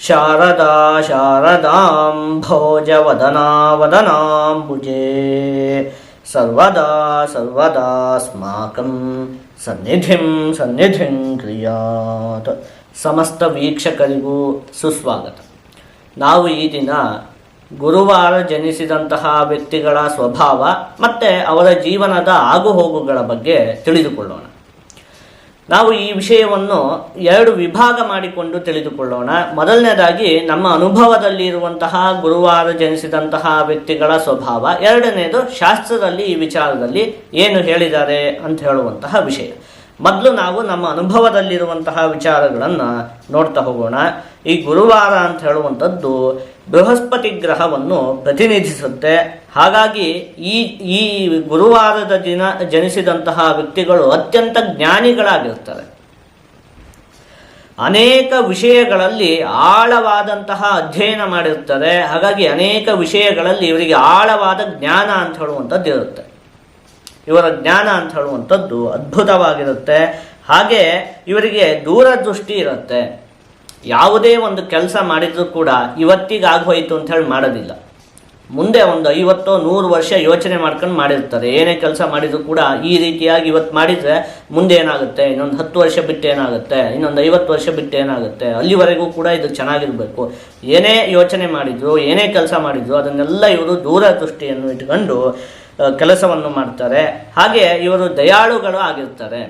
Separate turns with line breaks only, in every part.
ಶಾರದಾ ಶಾರದಾಂ ಭೋಜವದನಾ ವದನಾಂಬುಜೇ ಸರ್ವದಾ ಸರ್ವದಾಸ್ಮಾಕಂ ಸನ್ನಿಧಿಂ ಸನ್ನಿಧಿಂ ಕ್ರಿಯಾತ್. ಸಮಸ್ತ ವೀಕ್ಷಕರಿಗೂ ಸುಸ್ವಾಗತ. ನಾವು ಈ ದಿನ ಗುರುವಾರ ಜನಿಸಿದಂತಹ ವ್ಯಕ್ತಿಗಳ ಸ್ವಭಾವ ಮತ್ತು ಅವರ ಜೀವನದ ಆಗುಹೋಗುಗಳ ಬಗ್ಗೆ ತಿಳಿದುಕೊಳ್ಳೋಣ. ನಾವು ಈ ವಿಷಯವನ್ನು ಎರಡು ವಿಭಾಗ ಮಾಡಿಕೊಂಡು ತಿಳಿದುಕೊಳ್ಳೋಣ. ಮೊದಲನೇದಾಗಿ ನಮ್ಮ ಅನುಭವದಲ್ಲಿ ಇರುವಂತಹ ಗುರುವಾರ ಜನಿಸಿದಂತಹ ವ್ಯಕ್ತಿಗಳ ಸ್ವಭಾವ, ಎರಡನೇದು ಶಾಸ್ತ್ರದಲ್ಲಿ ಈ ವಿಚಾರದಲ್ಲಿ ಏನು ಹೇಳಿದ್ದಾರೆ ಅಂತ ಹೇಳುವಂತಹ ವಿಷಯ. ಮೊದಲು ನಾವು ನಮ್ಮ ಅನುಭವದಲ್ಲಿರುವಂತಹ ವಿಚಾರಗಳನ್ನು ನೋಡ್ತಾ ಹೋಗೋಣ. ಈ ಗುರುವಾರ ಅಂತ ಹೇಳುವಂಥದ್ದು ಬೃಹಸ್ಪತಿ ಗ್ರಹವನ್ನು ಪ್ರತಿನಿಧಿಸುತ್ತೆ. ಹಾಗಾಗಿ ಈ ಗುರುವಾರದ ದಿನ ಜನಿಸಿದಂತಹ ವ್ಯಕ್ತಿಗಳು ಅತ್ಯಂತ ಜ್ಞಾನಿಗಳಾಗಿರ್ತಾರೆ. ಅನೇಕ ವಿಷಯಗಳಲ್ಲಿ ಆಳವಾದಂತಹ ಅಧ್ಯಯನ ಮಾಡಿರ್ತಾರೆ. ಹಾಗಾಗಿ ಅನೇಕ ವಿಷಯಗಳಲ್ಲಿ ಇವರಿಗೆ ಆಳವಾದ ಜ್ಞಾನ ಅಂತ ಹೇಳುವಂಥದ್ದು ಇರುತ್ತೆ. ಇವರ ಜ್ಞಾನ ಅಂತ ಹೇಳುವಂಥದ್ದು ಅದ್ಭುತವಾಗಿರುತ್ತೆ. ಹಾಗೆ ಇವರಿಗೆ ದೂರದೃಷ್ಟಿ ಇರುತ್ತೆ. ಯಾವುದೇ ಒಂದು ಕೆಲಸ ಮಾಡಿದರೂ ಕೂಡ ಇವತ್ತಿಗೆ ಆಗೋಯ್ತು ಅಂತ ಹೇಳಿ ಮಾಡೋದಿಲ್ಲ. ಮುಂದೆ ಒಂದು 50-100 ವರ್ಷ ಯೋಚನೆ ಮಾಡ್ಕೊಂಡು ಮಾಡಿರ್ತಾರೆ. ಏನೇ ಕೆಲಸ ಮಾಡಿದರೂ ಕೂಡ ಈ ರೀತಿಯಾಗಿ ಇವತ್ತು ಮಾಡಿದರೆ ಮುಂದೆ ಏನಾಗುತ್ತೆ, ಇನ್ನೊಂದು 10 ವರ್ಷ ಬಿಟ್ಟು ಏನಾಗುತ್ತೆ, ಇನ್ನೊಂದು 50 ವರ್ಷ ಬಿಟ್ಟು ಏನಾಗುತ್ತೆ, ಅಲ್ಲಿವರೆಗೂ ಕೂಡ ಇದು ಚೆನ್ನಾಗಿರಬೇಕು. ಏನೇ ಯೋಚನೆ ಮಾಡಿದ್ರು, ಏನೇ ಕೆಲಸ ಮಾಡಿದ್ರು ಅದನ್ನೆಲ್ಲ ಇವರು ದೂರದೃಷ್ಟಿಯನ್ನು ಇಟ್ಕೊಂಡು ಕೆಲಸವನ್ನು ಮಾಡ್ತಾರೆ. ಹಾಗೆ ಇವರು ದಯಾಳುಗಳು ಆಗಿರ್ತಾರೆ.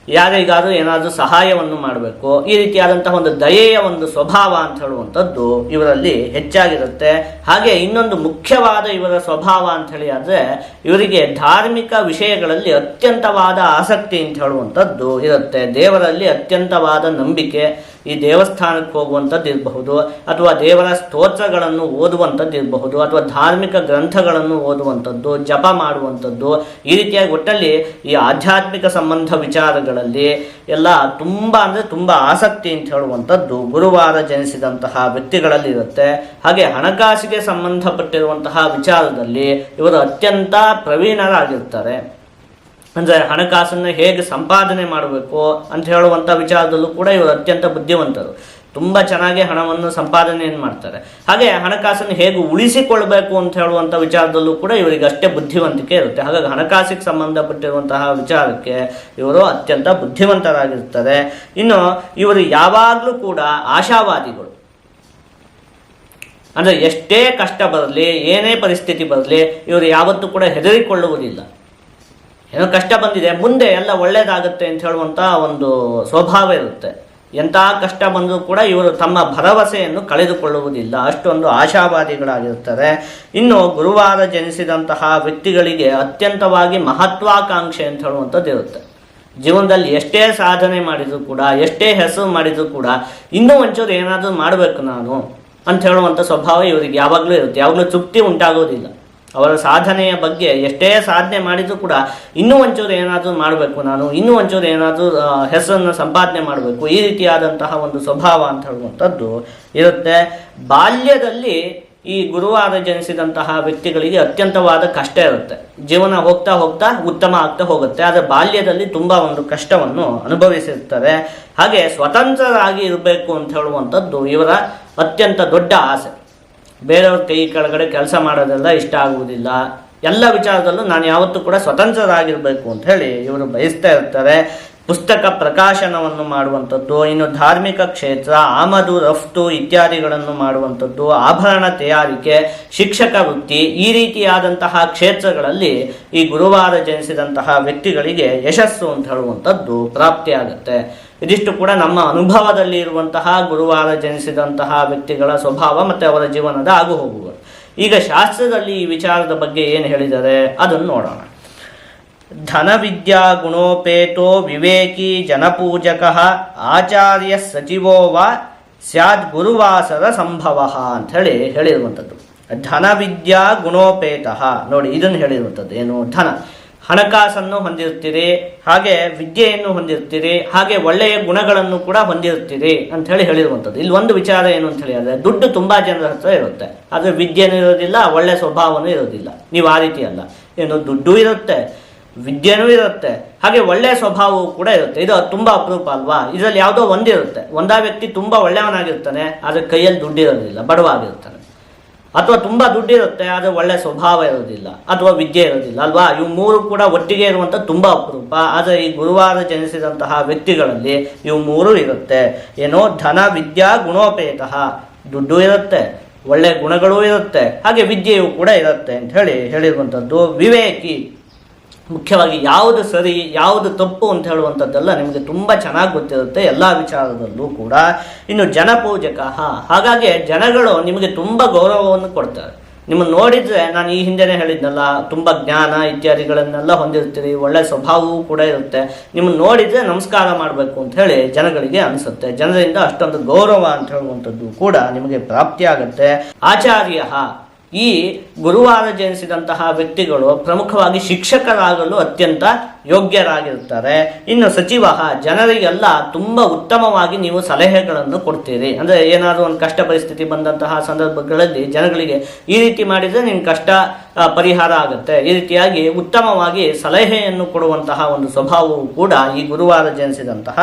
ಯಾರಿಗಾದ್ರೂ ಏನಾದರೂ ಸಹಾಯವನ್ನು ಮಾಡಬೇಕು, ಈ ರೀತಿಯಾದಂತಹ ಒಂದು ದಯೆಯ ಒಂದು ಸ್ವಭಾವ ಅಂತ ಹೇಳುವಂಥದ್ದು ಇವರಲ್ಲಿ ಹೆಚ್ಚಾಗಿರುತ್ತೆ. ಹಾಗೆ ಇನ್ನೊಂದು ಮುಖ್ಯವಾದ ಇವರ ಸ್ವಭಾವ ಅಂತ ಹೇಳಿ ಆದರೆ ಇವರಿಗೆ ಧಾರ್ಮಿಕ ವಿಷಯಗಳಲ್ಲಿ ಅತ್ಯಂತವಾದ ಆಸಕ್ತಿ ಅಂತ ಹೇಳುವಂಥದ್ದು ಇರುತ್ತೆ. ದೇವರಲ್ಲಿ ಅತ್ಯಂತವಾದ ನಂಬಿಕೆ. ಈ ದೇವಸ್ಥಾನಕ್ಕೆ ಹೋಗುವಂಥದ್ದು ಇರಬಹುದು, ಅಥವಾ ದೇವರ ಸ್ತೋತ್ರಗಳನ್ನು ಓದುವಂಥದ್ದು ಇರಬಹುದು, ಅಥವಾ ಧಾರ್ಮಿಕ ಗ್ರಂಥಗಳನ್ನು ಓದುವಂಥದ್ದು, ಜಪ ಮಾಡುವಂಥದ್ದು, ಈ ರೀತಿಯಾಗಿ ಒಟ್ಟಲ್ಲಿ ಈ ಆಧ್ಯಾತ್ಮಿಕ ಸಂಬಂಧ ವಿಚಾರಗಳಲ್ಲಿ ಎಲ್ಲ ತುಂಬ ಅಂದರೆ ತುಂಬ ಆಸಕ್ತಿ ಅಂತ ಹೇಳುವಂಥದ್ದು ಗುರುವಾರ ಜನಿಸಿದಂತಹ ವ್ಯಕ್ತಿಗಳಲ್ಲಿ ಇರುತ್ತೆ. ಹಾಗೆ ಹಣಕಾಸಿಗೆ ಸಂಬಂಧಪಟ್ಟಿರುವಂತಹ ವಿಚಾರದಲ್ಲಿ ಇವರು ಅತ್ಯಂತ ಪ್ರವೀಣರಾಗಿರ್ತಾರೆ. ಅಂದರೆ ಹಣಕಾಸನ್ನು ಹೇಗೆ ಸಂಪಾದನೆ ಮಾಡಬೇಕು ಅಂತ ಹೇಳುವಂಥ ವಿಚಾರದಲ್ಲೂ ಕೂಡ ಇವರು ಅತ್ಯಂತ ಬುದ್ಧಿವಂತರು. ತುಂಬ ಚೆನ್ನಾಗಿ ಹಣವನ್ನು ಸಂಪಾದನೆಯನ್ನು ಮಾಡ್ತಾರೆ. ಹಾಗೆ ಹಣಕಾಸನ್ನು ಹೇಗೆ ಉಳಿಸಿಕೊಳ್ಬೇಕು ಅಂತ ಹೇಳುವಂಥ ವಿಚಾರದಲ್ಲೂ ಕೂಡ ಇವರಿಗೆ ಅಷ್ಟೇ ಬುದ್ಧಿವಂತಿಕೆ ಇರುತ್ತೆ. ಹಾಗಾಗಿ ಹಣಕಾಸಿಗೆ ಸಂಬಂಧಪಟ್ಟಿರುವಂತಹ ವಿಚಾರಕ್ಕೆ ಇವರು ಅತ್ಯಂತ ಬುದ್ಧಿವಂತರಾಗಿರ್ತಾರೆ. ಇನ್ನು ಇವರು ಯಾವಾಗಲೂ ಕೂಡ ಆಶಾವಾದಿಗಳು. ಅಂದರೆ ಎಷ್ಟೇ ಕಷ್ಟ ಬರಲಿ, ಏನೇ ಪರಿಸ್ಥಿತಿ ಬರಲಿ, ಇವರು ಯಾವತ್ತೂ ಕೂಡ ಹೆದರಿಕೊಳ್ಳುವುದಿಲ್ಲ. ಏನೋ ಕಷ್ಟ ಬಂದಿದೆ, ಮುಂದೆ ಎಲ್ಲ ಒಳ್ಳೆಯದಾಗುತ್ತೆ ಅಂತ ಹೇಳುವಂಥ ಒಂದು ಸ್ವಭಾವ ಇರುತ್ತೆ. ಎಂಥ ಕಷ್ಟ ಬಂದರೂ ಕೂಡ ಇವರು ತಮ್ಮ ಭರವಸೆಯನ್ನು ಕಳೆದುಕೊಳ್ಳುವುದಿಲ್ಲ. ಅಷ್ಟೊಂದು ಆಶಾವಾದಿಗಳಾಗಿರ್ತಾರೆ. ಇನ್ನು ಗುರುವಾರ ಜನಿಸಿದಂತಹ ವ್ಯಕ್ತಿಗಳಿಗೆ ಅತ್ಯಂತವಾಗಿ ಮಹತ್ವಾಕಾಂಕ್ಷೆ ಅಂತ ಹೇಳುವಂಥದ್ದು ಇರುತ್ತೆ. ಜೀವನದಲ್ಲಿ ಎಷ್ಟೇ ಸಾಧನೆ ಮಾಡಿದರೂ ಕೂಡ, ಎಷ್ಟೇ ಹೆಸರು ಮಾಡಿದರೂ ಕೂಡ ಇನ್ನೂ ಒಂಚೂರು ಏನಾದರೂ ಮಾಡಬೇಕು ನಾನು ಅಂತ ಹೇಳುವಂಥ ಸ್ವಭಾವ ಇವರಿಗೆ ಯಾವಾಗಲೂ ಇರುತ್ತೆ. ಯಾವಾಗಲೂ ತೃಪ್ತಿ ಉಂಟಾಗೋದಿಲ್ಲ. ಅವರ ಸಾಧನೆಯ ಬಗ್ಗೆ ಎಷ್ಟೇ ಸಾಧನೆ ಮಾಡಿದರೂ ಕೂಡ ಇನ್ನೂ ಒಂಚೂರು ಏನಾದರೂ ಮಾಡಬೇಕು ನಾನು, ಇನ್ನೂ ಒಂಚೂರು ಏನಾದರೂ ಹೆಸರನ್ನು ಸಂಪಾದನೆ ಮಾಡಬೇಕು, ಈ ರೀತಿಯಾದಂತಹ ಒಂದು ಸ್ವಭಾವ ಅಂತ ಹೇಳುವಂಥದ್ದು ಇರುತ್ತೆ. ಬಾಲ್ಯದಲ್ಲಿ ಈ ಗುರುವಾರ ಜನಿಸಿದಂತಹ ವ್ಯಕ್ತಿಗಳಿಗೆ ಅತ್ಯಂತವಾದ ಕಷ್ಟ ಇರುತ್ತೆ. ಜೀವನ ಹೋಗ್ತಾ ಹೋಗ್ತಾ ಉತ್ತಮ ಆಗ್ತಾ ಹೋಗುತ್ತೆ. ಆದರೆ ಬಾಲ್ಯದಲ್ಲಿ ತುಂಬ ಒಂದು ಕಷ್ಟವನ್ನು ಅನುಭವಿಸಿರ್ತಾರೆ. ಹಾಗೆ ಸ್ವತಂತ್ರರಾಗಿ ಇರಬೇಕು ಅಂತ ಹೇಳುವಂಥದ್ದು ಇವರ ಅತ್ಯಂತ ದೊಡ್ಡ ಆಸೆ. ಬೇರೆಯವ್ರ ಕೈ ಕೆಳಗಡೆ ಕೆಲಸ ಮಾಡೋದೆಲ್ಲ ಇಷ್ಟ ಆಗುವುದಿಲ್ಲ. ಎಲ್ಲ ವಿಚಾರದಲ್ಲೂ ನಾನು ಯಾವತ್ತೂ ಕೂಡ ಸ್ವತಂತ್ರರಾಗಿರಬೇಕು ಅಂತ ಹೇಳಿ ಇವರು ಬಯಸ್ತಾ ಇರ್ತಾರೆ. ಪುಸ್ತಕ ಪ್ರಕಾಶನವನ್ನು ಮಾಡುವಂಥದ್ದು, ಇನ್ನು ಧಾರ್ಮಿಕ ಕ್ಷೇತ್ರ, ಆಮದು ರಫ್ತು ಇತ್ಯಾದಿಗಳನ್ನು ಮಾಡುವಂಥದ್ದು, ಆಭರಣ ತಯಾರಿಕೆ, ಶಿಕ್ಷಕ ವೃತ್ತಿ, ಈ ರೀತಿಯಾದಂತಹ ಕ್ಷೇತ್ರಗಳಲ್ಲಿ ಈ ಗುರುವಾರ ಜನಿಸಿದಂತಹ ವ್ಯಕ್ತಿಗಳಿಗೆ ಯಶಸ್ಸು ಅಂತ ಹೇಳುವಂಥದ್ದು ಪ್ರಾಪ್ತಿಯಾಗುತ್ತೆ. ಇದಿಷ್ಟು ಕೂಡ ನಮ್ಮ ಅನುಭವದಲ್ಲಿ ಇರುವಂತಹ ಗುರುವಾರ ಜನಿಸಿದಂತಹ ವ್ಯಕ್ತಿಗಳ ಸ್ವಭಾವ ಮತ್ತು ಅವರ ಜೀವನದ ಆಗುಹೋಗುಗಳು. ಈಗ ಶಾಸ್ತ್ರದಲ್ಲಿ ಈ ವಿಚಾರದ ಬಗ್ಗೆ ಏನು ಹೇಳಿದ್ದಾರೆ ಅದನ್ನು ನೋಡೋಣ. ಧನವಿದ್ಯಾ ಗುಣೋಪೇತೋ ವಿವೇಕಿ ಜನಪೂಜಕ ಆಚಾರ್ಯ ಸಚಿವೋ ವಾ ಸ್ಯಾದ್ ಗುರುವಾಸರ ಸಂಭವ ಅಂತ ಹೇಳಿರುವಂಥದ್ದು. ಧನವಿದ್ಯಾ ಗುಣೋಪೇತಃ, ನೋಡಿ ಇದನ್ನು ಹೇಳಿರುವಂಥದ್ದು ಏನು, ಧನ ಹಣಕಾಸನ್ನು ಹೊಂದಿರ್ತೀರಿ, ಹಾಗೆ ವಿದ್ಯೆಯನ್ನು ಹೊಂದಿರ್ತೀರಿ, ಹಾಗೆ ಒಳ್ಳೆಯ ಗುಣಗಳನ್ನು ಕೂಡ ಹೊಂದಿರ್ತೀರಿ ಅಂತ ಹೇಳಿರುವಂಥದ್ದು. ಇಲ್ಲಿ ಒಂದು ವಿಚಾರ ಏನು ಅಂತ ಹೇಳಿದ್ರೆ, ದುಡ್ಡು ತುಂಬ ಜನರ ಹತ್ರ ಇರುತ್ತೆ, ಆದರೆ ವಿದ್ಯೆನೂ ಇರೋದಿಲ್ಲ, ಒಳ್ಳೆ ಸ್ವಭಾವನೂ ಇರೋದಿಲ್ಲ. ನೀವು ಆ ರೀತಿ ಅಲ್ಲ. ಏನು, ದುಡ್ಡು ಇರುತ್ತೆ, ವಿದ್ಯೆನೂ ಇರುತ್ತೆ, ಹಾಗೆ ಒಳ್ಳೆಯ ಸ್ವಭಾವವೂ ಕೂಡ ಇರುತ್ತೆ. ಇದು ತುಂಬ ಅಪರೂಪ ಅಲ್ವಾ? ಇದರಲ್ಲಿ ಯಾವುದೋ ಒಂದಿರುತ್ತೆ. ಒಂದಾ ವ್ಯಕ್ತಿ ತುಂಬ ಒಳ್ಳೆಯವನಾಗಿರ್ತಾನೆ, ಆದರೆ ಕೈಯಲ್ಲಿ ದುಡ್ಡಿರೋದಿಲ್ಲ, ಬಡವಾಗಿರ್ತಾನೆ. ಅಥವಾ ತುಂಬ ದುಡ್ಡಿರುತ್ತೆ, ಆದರೆ ಒಳ್ಳೆಯ ಸ್ವಭಾವ ಇರೋದಿಲ್ಲ, ಅಥವಾ ವಿದ್ಯೆ ಇರೋದಿಲ್ಲ ಅಲ್ವಾ? ಇವು ಮೂರು ಕೂಡ ಒಟ್ಟಿಗೆ ಇರುವಂಥ ತುಂಬ ಅಪರೂಪ. ಆದರೆ ಈ ಗುರುವಾರ ಜನಿಸಿದಂತಹ ವ್ಯಕ್ತಿಗಳಲ್ಲಿ ಇವು ಮೂರು ಇರುತ್ತೆ. ಏನೋ ಧನ ವಿದ್ಯಾ ಗುಣೋಪೇತ, ದುಡ್ಡು ಇರುತ್ತೆ, ಒಳ್ಳೆಯ ಗುಣಗಳೂ ಇರುತ್ತೆ, ಹಾಗೆ ವಿದ್ಯೆಯೂ ಕೂಡ ಇರುತ್ತೆ ಅಂತ ಹೇಳಿರುವಂಥದ್ದು. ವಿವೇಕಿ, ಮುಖ್ಯವಾಗಿ ಯಾವುದು ಸರಿ ಯಾವುದು ತಪ್ಪು ಅಂತ ಹೇಳುವಂಥದ್ದೆಲ್ಲ ನಿಮಗೆ ತುಂಬ ಚೆನ್ನಾಗಿ ಗೊತ್ತಿರುತ್ತೆ ಎಲ್ಲ ವಿಚಾರದಲ್ಲೂ ಕೂಡ. ಇನ್ನು ಜನಪೂಜಕ, ಹಾಗಾಗಿ ಜನಗಳು ನಿಮಗೆ ತುಂಬ ಗೌರವವನ್ನು ಕೊಡ್ತಾರೆ. ನಿಮ್ಮನ್ನು ನೋಡಿದರೆ, ನಾನು ಈ ಹಿಂದೆನೇ ಹೇಳಿದ್ನಲ್ಲ, ತುಂಬ ಜ್ಞಾನ ಇತ್ಯಾದಿಗಳನ್ನೆಲ್ಲ ಹೊಂದಿರ್ತೀರಿ, ಒಳ್ಳೆಯ ಸ್ವಭಾವವೂ ಕೂಡ ಇರುತ್ತೆ. ನಿಮ್ಮನ್ನು ನೋಡಿದರೆ ನಮಸ್ಕಾರ ಮಾಡಬೇಕು ಅಂತ ಹೇಳಿ ಜನಗಳಿಗೆ ಅನಿಸುತ್ತೆ. ಜನರಿಂದ ಅಷ್ಟೊಂದು ಗೌರವ ಅಂತ ಹೇಳುವಂಥದ್ದು ಕೂಡ ನಿಮಗೆ ಪ್ರಾಪ್ತಿಯಾಗುತ್ತೆ. ಆಚಾರ್ಯ, ಈ ಗುರುವಾರ ಜನಿಸಿದಂತಹ ವ್ಯಕ್ತಿಗಳು ಪ್ರಮುಖವಾಗಿ ಶಿಕ್ಷಕರಾಗಲು ಅತ್ಯಂತ ಯೋಗ್ಯರಾಗಿರ್ತಾರೆ. ಇನ್ನು ಸಚಿವ, ಜನರಿಗೆಲ್ಲ ತುಂಬ ಉತ್ತಮವಾಗಿ ನೀವು ಸಲಹೆಗಳನ್ನು ಕೊಡ್ತೀರಿ. ಅಂದರೆ ಏನಾದರೂ ಒಂದು ಕಷ್ಟ ಪರಿಸ್ಥಿತಿ ಬಂದಂತಹ ಸಂದರ್ಭಗಳಲ್ಲಿ ಜನಗಳಿಗೆ ಈ ರೀತಿ ಮಾಡಿದರೆ ನಿಮ್ಮ ಕಷ್ಟ ಪರಿಹಾರ ಆಗುತ್ತೆ, ಈ ರೀತಿಯಾಗಿ ಉತ್ತಮವಾಗಿ ಸಲಹೆಯನ್ನು ಕೊಡುವಂತಹ ಒಂದು ಸ್ವಭಾವವು ಕೂಡ ಈ ಗುರುವಾರ ಜನಿಸಿದಂತಹ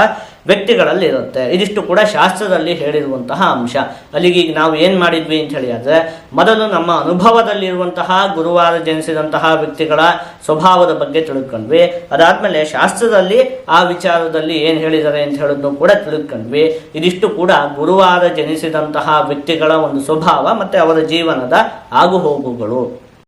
ವ್ಯಕ್ತಿಗಳಲ್ಲಿ ಇರುತ್ತೆ. ಇದಿಷ್ಟು ಕೂಡ ಶಾಸ್ತ್ರದಲ್ಲಿ ಹೇಳಿರುವಂತಹ ಅಂಶ. ಅಲ್ಲಿಗೆ ಈಗ ನಾವು ಏನು ಮಾಡಿದ್ವಿ ಅಂತ ಹೇಳಿ ಆದರೆ, ಮೊದಲು ನಮ್ಮ ಅನುಭವದಲ್ಲಿರುವಂತಹ ಗುರುವಾರ ಜನಿಸಿದಂತಹ ವ್ಯಕ್ತಿಗಳ ಸ್ವಭಾವದ ಬಗ್ಗೆ ತಿಳ್ಕೊಂಡ್ವಿ. ಅದಾದಮೇಲೆ ಶಾಸ್ತ್ರದಲ್ಲಿ ಆ ವಿಚಾರದಲ್ಲಿ ಏನು ಹೇಳಿದ್ದಾರೆ ಅಂತ ಹೇಳೋದನ್ನು ಕೂಡ ತಿಳ್ಕೊಂಡ್ವಿ. ಇದಿಷ್ಟು ಕೂಡ ಗುರುವಾರ ಜನಿಸಿದಂತಹ ವ್ಯಕ್ತಿಗಳ ಒಂದು ಸ್ವಭಾವ ಮತ್ತು ಅವರ ಜೀವನದ ಆಗುಹೋಗುಗಳು.